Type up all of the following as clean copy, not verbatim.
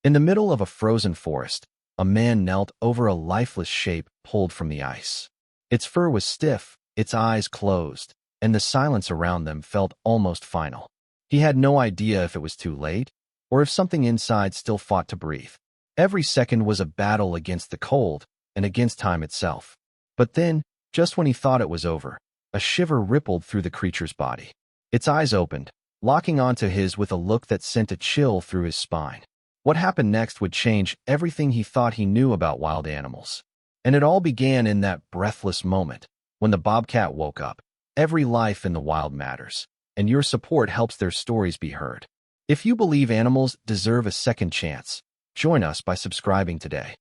In the middle of a frozen forest, a man knelt over a lifeless shape pulled from the ice. Its fur was stiff, its eyes closed, and the silence around them felt almost final. He had no idea if it was too late, or if something inside still fought to breathe. Every second was a battle against the cold and against time itself. But then, just when he thought it was over, a shiver rippled through the creature's body. Its eyes opened, locking onto his with a look that sent a chill through his spine. What happened next would change everything he thought he knew about wild animals. And it all began in that breathless moment, when the bobcat woke up. Every life in the wild matters, and your support helps their stories be heard. If you believe animals deserve a second chance, join us by subscribing today.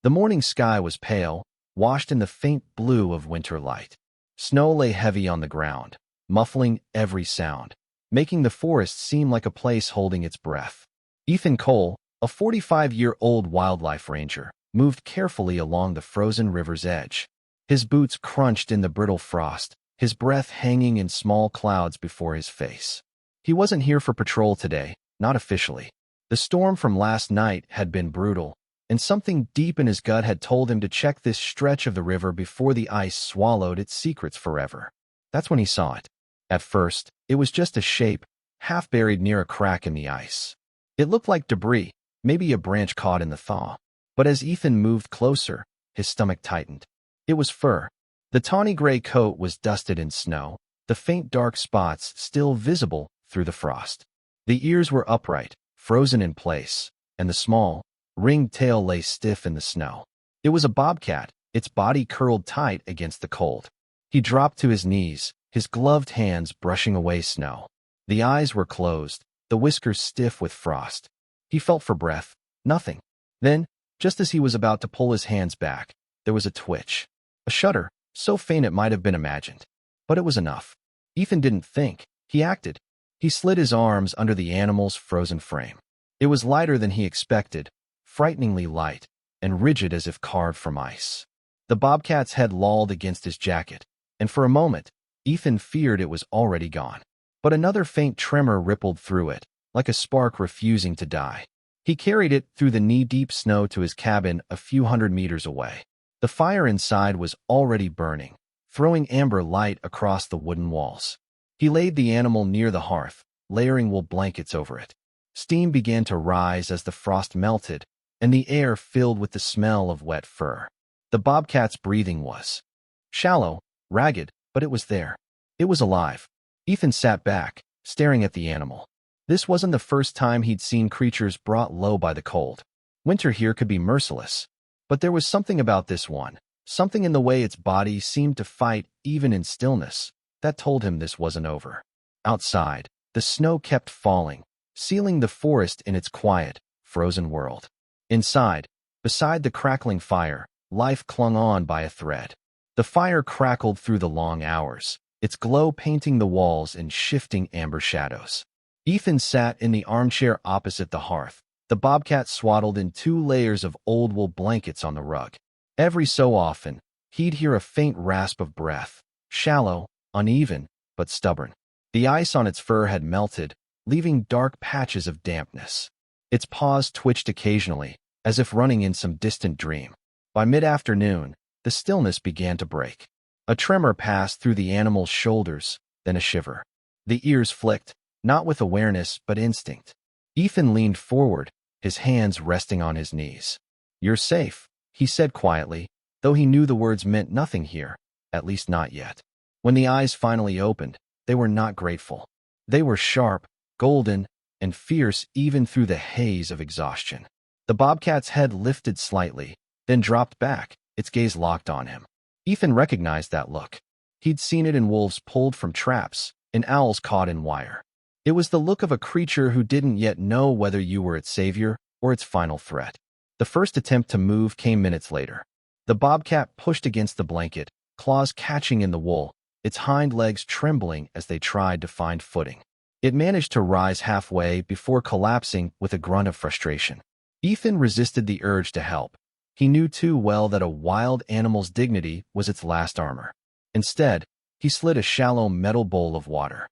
The morning sky was pale, washed in the faint blue of winter light. Snow lay heavy on the ground, muffling every sound, making the forest seem like a place holding its breath. Ethan Cole, a 45-year-old wildlife ranger, moved carefully along the frozen river's edge. His boots crunched in the brittle frost, his breath hanging in small clouds before his face. He wasn't here for patrol today, not officially. The storm from last night had been brutal, and something deep in his gut had told him to check this stretch of the river before the ice swallowed its secrets forever. That's when he saw it. At first, it was just a shape, half buried near a crack in the ice. It looked like debris, maybe a branch caught in the thaw. But as Ethan moved closer, his stomach tightened. It was fur. The tawny gray coat was dusted in snow, the faint dark spots still visible through the frost. The ears were upright, frozen in place, and the small, ringed tail lay stiff in the snow. It was a bobcat, its body curled tight against the cold. He dropped to his knees, his gloved hands brushing away snow. The eyes were closed, the whiskers stiff with frost. He felt for breath. Nothing. Then, just as he was about to pull his hands back, there was a twitch. A shudder, so faint it might have been imagined. But it was enough. Ethan didn't think. He acted. He slid his arms under the animal's frozen frame. It was lighter than he expected, frighteningly light, and rigid as if carved from ice. The bobcat's head lolled against his jacket, and for a moment, Ethan feared it was already gone. But another faint tremor rippled through it, like a spark refusing to die. He carried it through the knee-deep snow to his cabin a few hundred meters away. The fire inside was already burning, throwing amber light across the wooden walls. He laid the animal near the hearth, layering wool blankets over it. Steam began to rise as the frost melted, and the air filled with the smell of wet fur. The bobcat's breathing was shallow, ragged, but it was there. It was alive. Ethan sat back, staring at the animal. This wasn't the first time he'd seen creatures brought low by the cold. Winter here could be merciless. But there was something about this one, something in the way its body seemed to fight even in stillness, that told him this wasn't over. Outside, the snow kept falling, sealing the forest in its quiet, frozen world. Inside, beside the crackling fire, life clung on by a thread. The fire crackled through the long hours, its glow painting the walls in shifting amber shadows. Ethan sat in the armchair opposite the hearth, the bobcat swaddled in 2 layers of old wool blankets on the rug. Every so often, he'd hear a faint rasp of breath, shallow, uneven, but stubborn. The ice on its fur had melted, leaving dark patches of dampness. Its paws twitched occasionally, as if running in some distant dream. By mid-afternoon, the stillness began to break. A tremor passed through the animal's shoulders, then a shiver. The ears flicked, not with awareness but instinct. Ethan leaned forward, his hands resting on his knees. "You're safe," he said quietly, though he knew the words meant nothing here, at least not yet. When the eyes finally opened, they were not grateful. They were sharp, golden, and fierce even through the haze of exhaustion. The bobcat's head lifted slightly, then dropped back, its gaze locked on him. Ethan recognized that look. He'd seen it in wolves pulled from traps, in owls caught in wire. It was the look of a creature who didn't yet know whether you were its savior or its final threat. The first attempt to move came minutes later. The bobcat pushed against the blanket, claws catching in the wool, its hind legs trembling as they tried to find footing. It managed to rise halfway before collapsing with a grunt of frustration. Ethan resisted the urge to help. He knew too well that a wild animal's dignity was its last armor. Instead, he slid a shallow metal bowl of water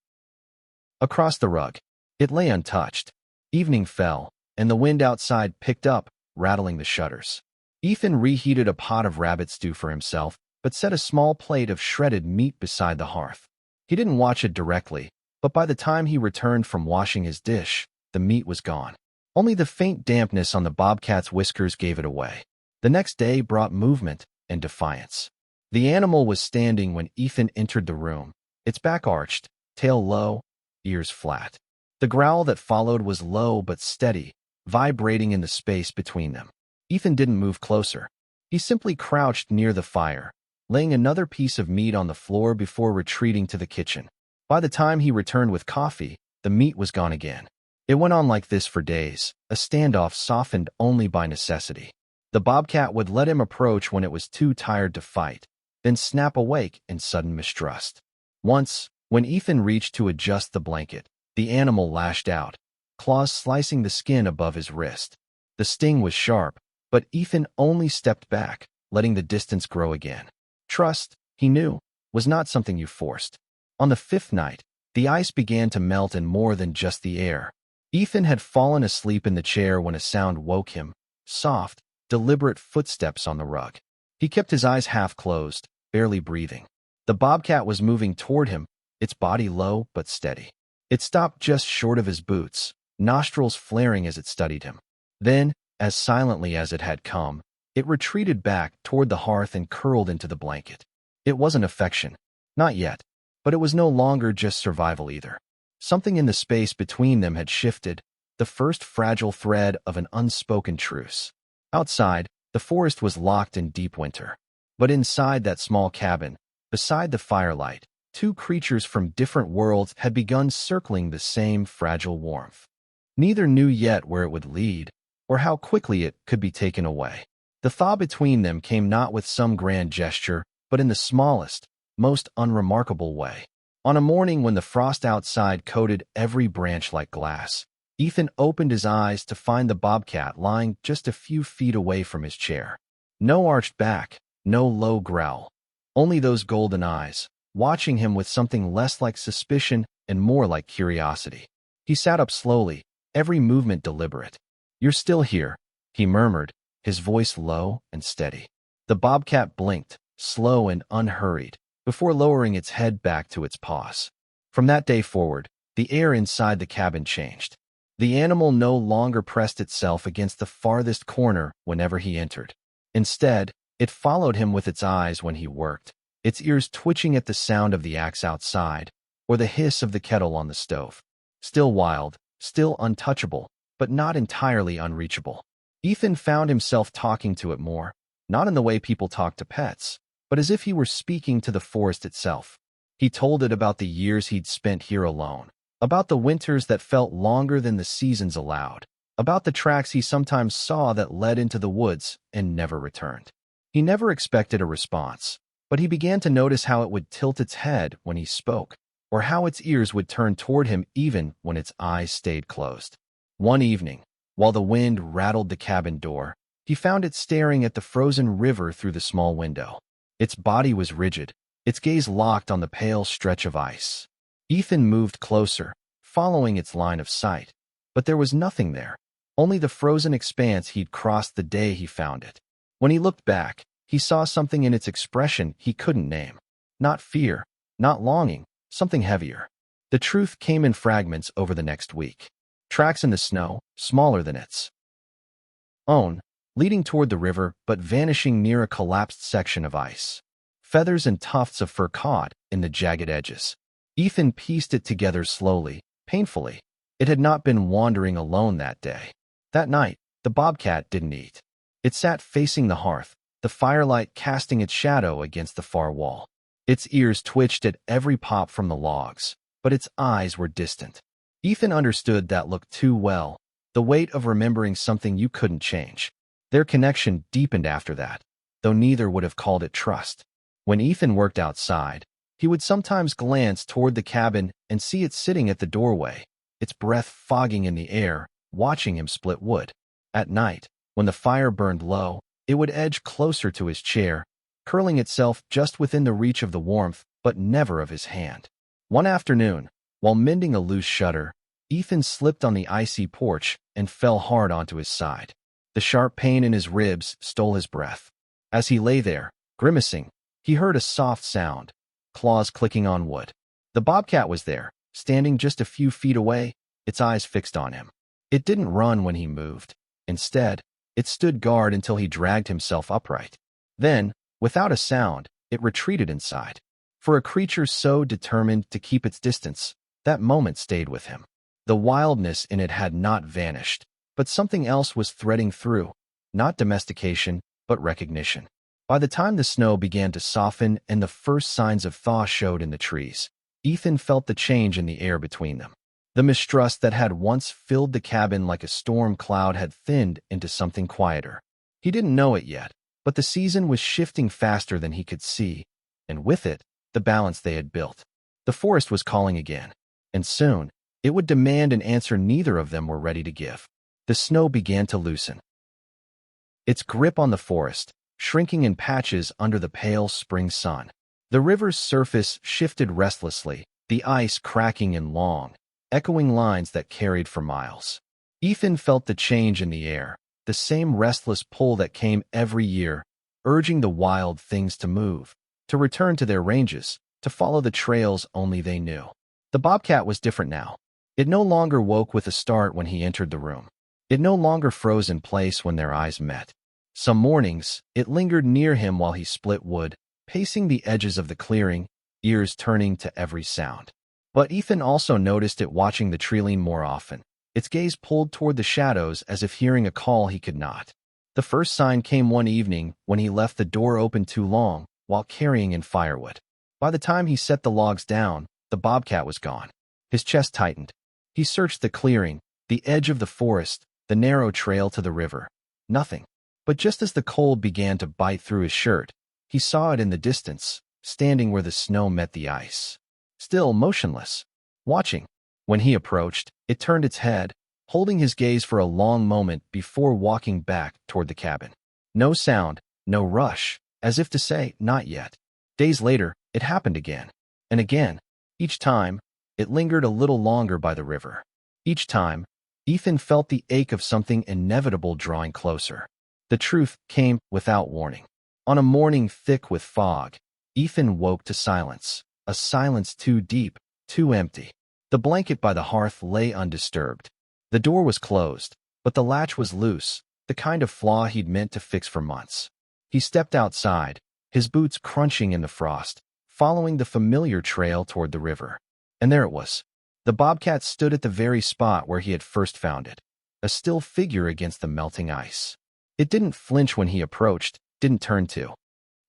across the rug. It lay untouched. Evening fell, and the wind outside picked up, rattling the shutters. Ethan reheated a pot of rabbit stew for himself, but set a small plate of shredded meat beside the hearth. He didn't watch it directly, but by the time he returned from washing his dish, the meat was gone. Only the faint dampness on the bobcat's whiskers gave it away. The next day brought movement and defiance. The animal was standing when Ethan entered the room, its back arched, tail low, ears flat. The growl that followed was low but steady, vibrating in the space between them. Ethan didn't move closer. He simply crouched near the fire, laying another piece of meat on the floor before retreating to the kitchen. By the time he returned with coffee, the meat was gone again. It went on like this for days, a standoff softened only by necessity. The bobcat would let him approach when it was too tired to fight, then snap awake in sudden mistrust. Once, when Ethan reached to adjust the blanket, the animal lashed out, claws slicing the skin above his wrist. The sting was sharp, but Ethan only stepped back, letting the distance grow again. Trust, he knew, was not something you forced. On the fifth night, the ice began to melt in more than just the air. Ethan had fallen asleep in the chair when a sound woke him, soft, deliberate footsteps on the rug. He kept his eyes half closed, barely breathing. The bobcat was moving toward him, its body low but steady. It stopped just short of his boots, nostrils flaring as it studied him. Then, as silently as it had come, it retreated back toward the hearth and curled into the blanket. It wasn't affection. Not yet. But it was no longer just survival either. Something in the space between them had shifted, the first fragile thread of an unspoken truce. Outside, the forest was locked in deep winter. But inside that small cabin, beside the firelight, two creatures from different worlds had begun circling the same fragile warmth. Neither knew yet where it would lead, or how quickly it could be taken away. The thaw between them came not with some grand gesture, but in the smallest, most unremarkable way. On a morning when the frost outside coated every branch like glass, Ethan opened his eyes to find the bobcat lying just a few feet away from his chair. No arched back, no low growl. Only those golden eyes, watching him with something less like suspicion and more like curiosity. He sat up slowly, every movement deliberate. "You're still here," he murmured, his voice low and steady. The bobcat blinked, slow and unhurried, before lowering its head back to its paws. From that day forward, the air inside the cabin changed. The animal no longer pressed itself against the farthest corner whenever he entered. Instead, it followed him with its eyes when he worked, its ears twitching at the sound of the axe outside, or the hiss of the kettle on the stove. Still wild, still untouchable, but not entirely unreachable. Ethan found himself talking to it more, not in the way people talk to pets, but as if he were speaking to the forest itself. He told it about the years he'd spent here alone, about the winters that felt longer than the seasons allowed, about the tracks he sometimes saw that led into the woods and never returned. He never expected a response, but he began to notice how it would tilt its head when he spoke, or how its ears would turn toward him even when its eyes stayed closed. One evening, while the wind rattled the cabin door, he found it staring at the frozen river through the small window. Its body was rigid, its gaze locked on the pale stretch of ice. Ethan moved closer, following its line of sight, but there was nothing there, only the frozen expanse he'd crossed the day he found it. When he looked back, he saw something in its expression he couldn't name. Not fear, not longing, something heavier. The truth came in fragments over the next week. Tracks in the snow, smaller than its own, leading toward the river but vanishing near a collapsed section of ice. Feathers and tufts of fur caught in the jagged edges. Ethan pieced it together slowly, painfully. It had not been wandering alone that day. That night, the bobcat didn't eat. It sat facing the hearth, the firelight casting its shadow against the far wall. Its ears twitched at every pop from the logs, but its eyes were distant. Ethan understood that look too well, the weight of remembering something you couldn't change. Their connection deepened after that, though neither would have called it trust. When Ethan worked outside, he would sometimes glance toward the cabin and see it sitting at the doorway, its breath fogging in the air, watching him split wood. At night, when the fire burned low, it would edge closer to his chair, curling itself just within the reach of the warmth, but never of his hand. One afternoon, while mending a loose shutter, Ethan slipped on the icy porch and fell hard onto his side. The sharp pain in his ribs stole his breath. As he lay there, grimacing, he heard a soft sound, claws clicking on wood. The bobcat was there, standing just a few feet away, its eyes fixed on him. It didn't run when he moved. Instead, it stood guard until he dragged himself upright. Then, without a sound, it retreated inside. For a creature so determined to keep its distance, that moment stayed with him. The wildness in it had not vanished, but something else was threading through, not domestication, but recognition. By the time the snow began to soften and the first signs of thaw showed in the trees, Ethan felt the change in the air between them. The mistrust that had once filled the cabin like a storm cloud had thinned into something quieter. He didn't know it yet, but the season was shifting faster than he could see, and with it, the balance they had built. The forest was calling again, and soon, it would demand an answer neither of them were ready to give. The snow began to loosen, its grip on the forest, shrinking in patches under the pale spring sun. The river's surface shifted restlessly, the ice cracking in long, echoing lines that carried for miles. Ethan felt the change in the air, the same restless pull that came every year, urging the wild things to move, to return to their ranges, to follow the trails only they knew. The bobcat was different now. It no longer woke with a start when he entered the room. It no longer froze in place when their eyes met. Some mornings, it lingered near him while he split wood, pacing the edges of the clearing, ears turning to every sound. But Ethan also noticed it watching the treeline more often, its gaze pulled toward the shadows as if hearing a call he could not. The first sign came one evening when he left the door open too long while carrying in firewood. By the time he set the logs down, the bobcat was gone. His chest tightened. He searched the clearing, the edge of the forest, the narrow trail to the river. Nothing. But just as the cold began to bite through his shirt, he saw it in the distance, standing where the snow met the ice. Still motionless, watching. When he approached, it turned its head, holding his gaze for a long moment before walking back toward the cabin. No sound, no rush, as if to say, not yet. Days later, it happened again. And again. Each time, it lingered a little longer by the river. Each time, Ethan felt the ache of something inevitable drawing closer. The truth came without warning. On a morning thick with fog, Ethan woke to silence, a silence too deep, too empty. The blanket by the hearth lay undisturbed. The door was closed, but the latch was loose, the kind of flaw he'd meant to fix for months. He stepped outside, his boots crunching in the frost, following the familiar trail toward the river. And there it was. The bobcat stood at the very spot where he had first found it, a still figure against the melting ice. It didn't flinch when he approached, didn't turn to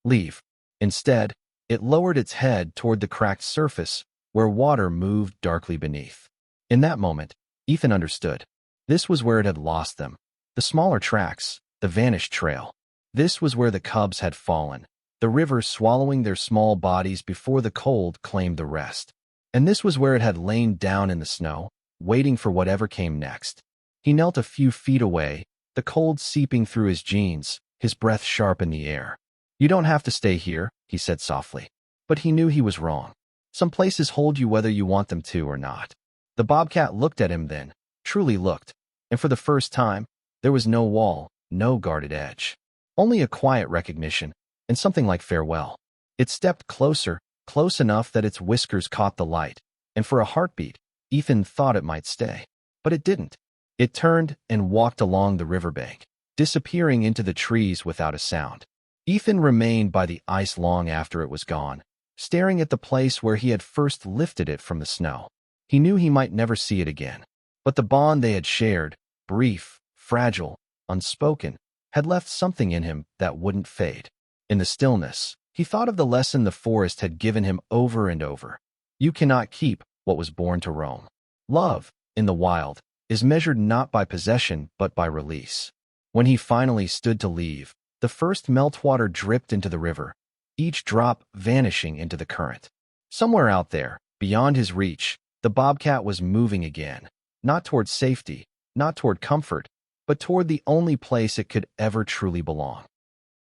leave. Instead, it lowered its head toward the cracked surface, where water moved darkly beneath. In that moment, Ethan understood. This was where it had lost them. The smaller tracks, the vanished trail. This was where the cubs had fallen, the river swallowing their small bodies before the cold claimed the rest. And this was where it had lain down in the snow, waiting for whatever came next. He knelt a few feet away, the cold seeping through his jeans, his breath sharp in the air. "You don't have to stay here," he said softly. But he knew he was wrong. Some places hold you whether you want them to or not. The bobcat looked at him then, truly looked, and for the first time, there was no wall, no guarded edge. Only a quiet recognition, and something like farewell. It stepped closer, close enough that its whiskers caught the light, and for a heartbeat, Ethan thought it might stay. But it didn't. It turned and walked along the riverbank, disappearing into the trees without a sound. Ethan remained by the ice long after it was gone, staring at the place where he had first lifted it from the snow. He knew he might never see it again, but the bond they had shared, brief, fragile, unspoken, had left something in him that wouldn't fade. In the stillness, he thought of the lesson the forest had given him over and over. You cannot keep what was born to roam. Love, in the wild, is measured not by possession but by release. When he finally stood to leave, the first meltwater dripped into the river, each drop vanishing into the current. Somewhere out there, beyond his reach, the bobcat was moving again, not toward safety, not toward comfort, but toward the only place it could ever truly belong.